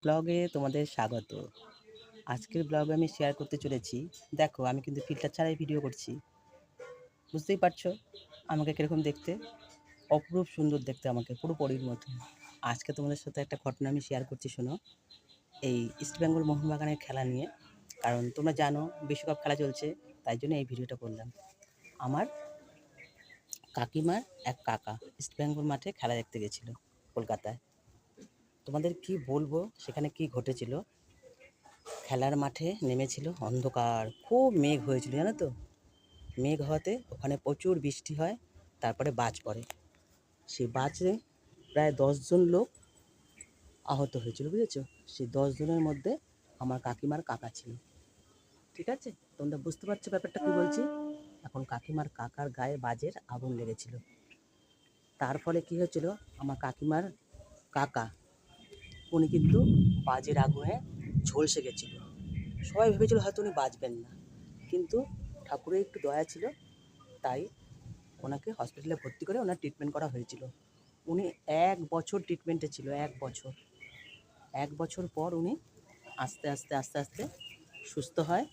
ব্লগে তোমাদের স্বাগত। আজকের ব্লগে আমি শেয়ার করতে চলেছি। দেখো, আমি কিন্তু ফিল্টার ছাড়াই ভিডিও করছি। বুঝতেই পারছো আমাকে কিরকম দেখতে। অপরূপ সুন্দর দেখতে আমাকে, পুরো পরীর মতো। আজকে তোমাদের সাথে একটা ঘটনা আমি শেয়ার করছি, শোনো। এই ইস্টবেঙ্গল মোহনবাগানের খেলা নিয়ে। কারণ তোমরা জানো বিশ্বকাপ খেলা চলছে, তাই জন্য এই ভিডিওটা করলাম। আমার কাকিমার এক কাকা ইস্টবেঙ্গল মাঠে খেলা দেখতে গেছিলো কলকাতায়। তোমাদের কি বলবো সেখানে কি ঘটেছিল। খেলার মাঠে নেমেছিল অন্ধকার, খুব মেঘ হয়েছিল, জানো তো। মেঘ হওয়াতে ওখানে প্রচুর বৃষ্টি হয়, তারপরে বাজ পড়ে। সেই বাজে প্রায় 10 জন লোক আহত হয়েছিল, বুঝেছো। সেই 10 জনের মধ্যে আমার কাকিমার কাকা ছিল। ঠিক আছে, তোমরা বুঝতে পারছো ব্যাপারটা কি বলছি। এখন কাকিমার কাকার গায়ে বাজের আগুন লেগেছিল। তার ফলে কি হয়েছিল, আমার কাকিমার কাকা উনি কিন্তু বাজের আগুনে ঝলসে গেছিল। সবাই ভেবেছিল হয়তো উনি বাঁচবেন না, কিন্তু ঠাকুরের একটু দয়া ছিল, তাই ওনাকে হসপিটালে ভর্তি করে ওনার ট্রিটমেন্ট করা হয়েছিল। উনি 1 বছর ট্রিটমেন্টে ছিল, 1 বছর। 1 বছর পর উনি আস্তে আস্তে সুস্থ হয়।